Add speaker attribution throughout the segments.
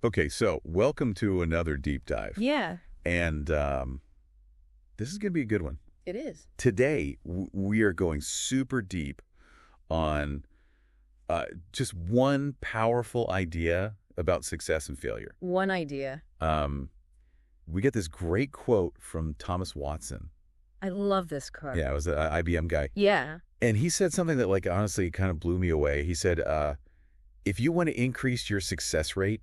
Speaker 1: Okay, so welcome to another deep dive.
Speaker 2: Yeah,
Speaker 1: And this is going to be a good one.
Speaker 2: it is.
Speaker 1: Today, we are going super deep on just one powerful idea about success and failure.
Speaker 2: One idea.
Speaker 1: Um, we get this great quote from Thomas Watson.
Speaker 2: I love this quote.
Speaker 1: Yeah, it was an IBM guy.
Speaker 2: Yeah.
Speaker 1: And he said something that, like, honestly kind of blew me away. He said, if you want to increase your success rate,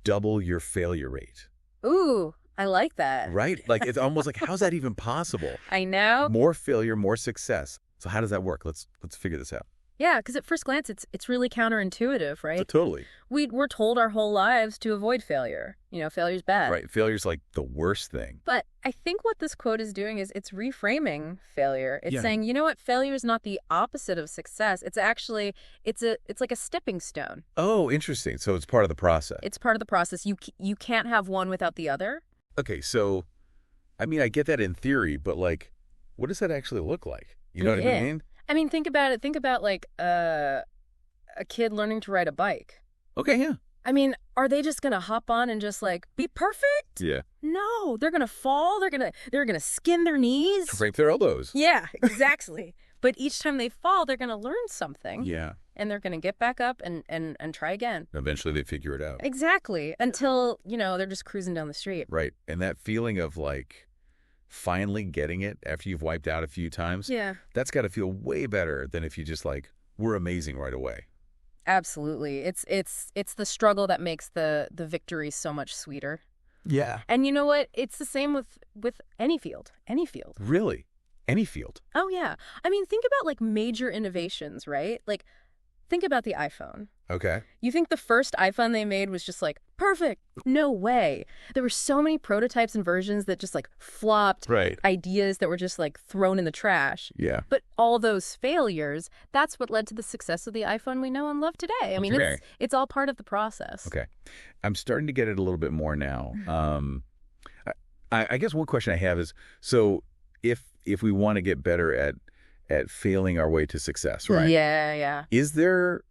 Speaker 1: double your failure rate.
Speaker 2: Ooh, I like that.
Speaker 1: Right? Like, it's almost like, how's that even possible?
Speaker 2: I know.
Speaker 1: More failure, more success. So how does that work? Let's figure this out.
Speaker 2: Yeah, because at first glance, it's really counterintuitive, right?
Speaker 1: Totally.
Speaker 2: We're told our whole lives to avoid failure. You know, failure's bad.
Speaker 1: Right. Failure's like the worst thing.
Speaker 2: But I think what this quote is doing is it's reframing failure. It's
Speaker 1: Yeah.
Speaker 2: saying, you know what, failure is not the opposite of success. It's actually, it's like a stepping stone.
Speaker 1: Oh, interesting. So it's part of the process.
Speaker 2: It's part of the process. You can't have one without the other.
Speaker 1: Okay, so, I mean, I get that in theory, but, like, what does that actually look like? You know what I
Speaker 2: Yeah.
Speaker 1: mean?
Speaker 2: I mean, think about it. Think about like a kid learning to ride a bike.
Speaker 1: Okay, yeah.
Speaker 2: I mean, are they just gonna hop on and just like be perfect?
Speaker 1: Yeah.
Speaker 2: No, they're gonna fall. They're gonna skin their knees.
Speaker 1: Break their elbows.
Speaker 2: Yeah, exactly. But each time they fall, they're gonna learn something.
Speaker 1: Yeah.
Speaker 2: And they're gonna get back up and try again.
Speaker 1: Eventually they figure it out.
Speaker 2: Exactly. Until, they're just cruising down the street.
Speaker 1: Right. And that feeling of, like, finally getting it after you've wiped out a few times,
Speaker 2: Yeah.
Speaker 1: that's got to feel way better than if you just, like, were amazing right away.
Speaker 2: Absolutely. It's the struggle that makes the victory so much sweeter.
Speaker 1: Yeah.
Speaker 2: And you know what? It's the same with any field. Any field.
Speaker 1: Really? Any field.
Speaker 2: Oh, yeah. I mean, think about like major innovations, right? Like, think about the iPhone.
Speaker 1: Okay.
Speaker 2: You think the first iPhone they made was just like, perfect? No way. There were so many prototypes and versions that just like flopped.
Speaker 1: Right.
Speaker 2: Ideas that were just like thrown in the trash.
Speaker 1: Yeah.
Speaker 2: But all those failures, that's what led to the success of the iPhone we know and love today. I mean,
Speaker 1: Okay.
Speaker 2: it's all part of the process.
Speaker 1: Okay. I'm starting to get it a little bit more now. I guess one question I have is, so if we want to get better at failing our way to success, right?
Speaker 2: Yeah, yeah.
Speaker 1: Is there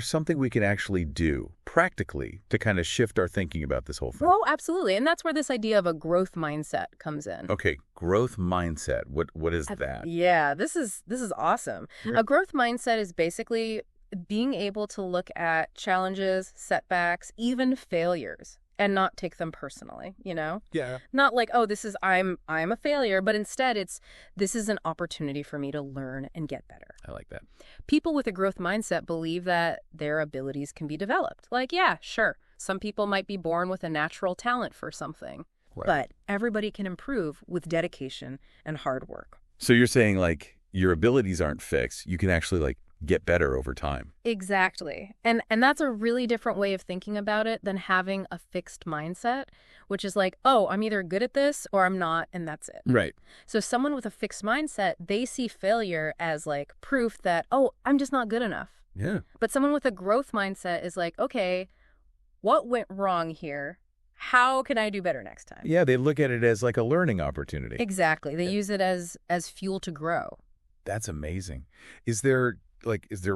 Speaker 1: something we can actually do practically to kind of shift our thinking about this whole thing?
Speaker 2: Oh, absolutely. And that's where this idea of a growth mindset comes in.
Speaker 1: Okay, growth mindset. What is that?
Speaker 2: Yeah, this is awesome.
Speaker 1: Yeah.
Speaker 2: A growth mindset is basically being able to look at challenges, setbacks, even failures, and not take them personally,
Speaker 1: Yeah.
Speaker 2: Not like, oh, I'm a failure, but instead this is an opportunity for me to learn and get better.
Speaker 1: I like that.
Speaker 2: People with a growth mindset believe that their abilities can be developed. Like, yeah, sure, some people might be born with a natural talent for something,
Speaker 1: Right.
Speaker 2: but everybody can improve with dedication and hard work.
Speaker 1: So you're saying, like, your abilities aren't fixed. You can actually, like, get better over time.
Speaker 2: Exactly. And that's a really different way of thinking about it than having a fixed mindset, which is like, oh, I'm either good at this or I'm not, and that's it.
Speaker 1: Right.
Speaker 2: So someone with a fixed mindset, they see failure as like proof that, oh, I'm just not good enough.
Speaker 1: Yeah.
Speaker 2: But someone with a growth mindset is like, okay, what went wrong here? How can I do better next time?
Speaker 1: Yeah, they look at it as like a learning opportunity.
Speaker 2: Exactly. They use it as fuel to grow.
Speaker 1: That's amazing. Is there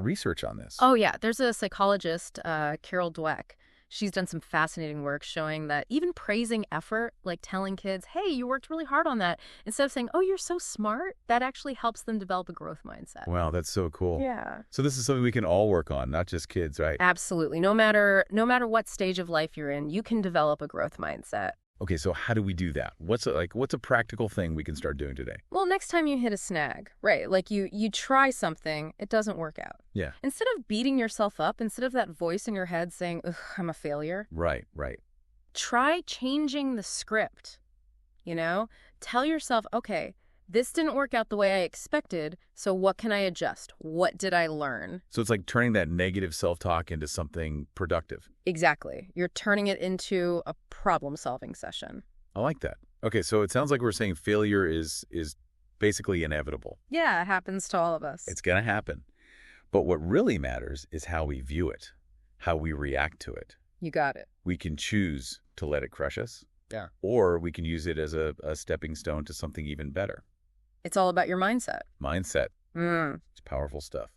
Speaker 1: research on this?
Speaker 2: Oh, yeah. There's a psychologist, Carol Dweck. She's done some fascinating work showing that even praising effort, like telling kids, hey, you worked really hard on that, instead of saying, oh, you're so smart, that actually helps them develop a growth mindset.
Speaker 1: Wow, that's so cool.
Speaker 2: Yeah.
Speaker 1: So this is something we can all work on, not just kids, right?
Speaker 2: Absolutely. No matter what stage of life you're in, you can develop a growth mindset.
Speaker 1: Okay, so how do we do that? What's a practical thing we can start doing today?
Speaker 2: Well, next time you hit a snag, right? Like you try something, it doesn't work out.
Speaker 1: Yeah.
Speaker 2: Instead of beating yourself up, instead of that voice in your head saying, ugh, I'm a failure,
Speaker 1: Right.
Speaker 2: try changing the script. Tell yourself, okay, this didn't work out the way I expected, so what can I adjust? What did I learn?
Speaker 1: So it's like turning that negative self-talk into something productive.
Speaker 2: Exactly. You're turning it into a problem-solving session.
Speaker 1: I like that. Okay, so it sounds like we're saying failure is basically inevitable.
Speaker 2: Yeah, it happens to all of us.
Speaker 1: It's going to happen. But what really matters is how we view it, how we react to it.
Speaker 2: You got it.
Speaker 1: We can choose to let it crush us.
Speaker 2: Yeah.
Speaker 1: Or we can use it as a stepping stone to something even better.
Speaker 2: It's all about your mindset.
Speaker 1: Mindset.
Speaker 2: Mm.
Speaker 1: It's powerful stuff.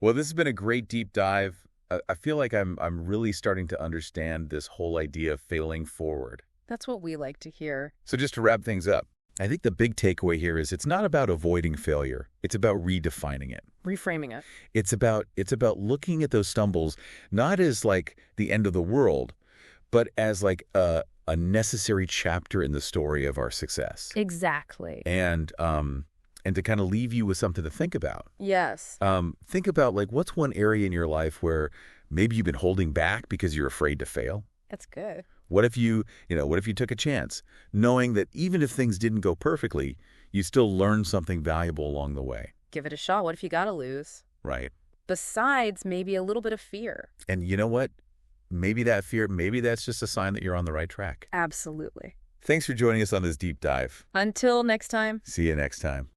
Speaker 1: Well, this has been a great deep dive. I feel like I'm really starting to understand this whole idea of failing forward.
Speaker 2: That's what we like to hear.
Speaker 1: So just to wrap things up, I think the big takeaway here is it's not about avoiding failure. It's about redefining it.
Speaker 2: Reframing it.
Speaker 1: It's about looking at those stumbles not as like the end of the world, but as like a necessary chapter in the story of our success.
Speaker 2: Exactly.
Speaker 1: And to kind of leave you with something to think about.
Speaker 2: Yes.
Speaker 1: Think about like what's one area in your life where maybe you've been holding back because you're afraid to fail?
Speaker 2: That's good.
Speaker 1: What if what if you took a chance, knowing that even if things didn't go perfectly, you still learned something valuable along the way?
Speaker 2: Give it a shot. What if you gotta lose?
Speaker 1: Right.
Speaker 2: Besides maybe a little bit of fear.
Speaker 1: And you know what? Maybe that fear, maybe that's just a sign that you're on the right track.
Speaker 2: Absolutely.
Speaker 1: Thanks for joining us on this deep dive.
Speaker 2: Until next time.
Speaker 1: See you next time.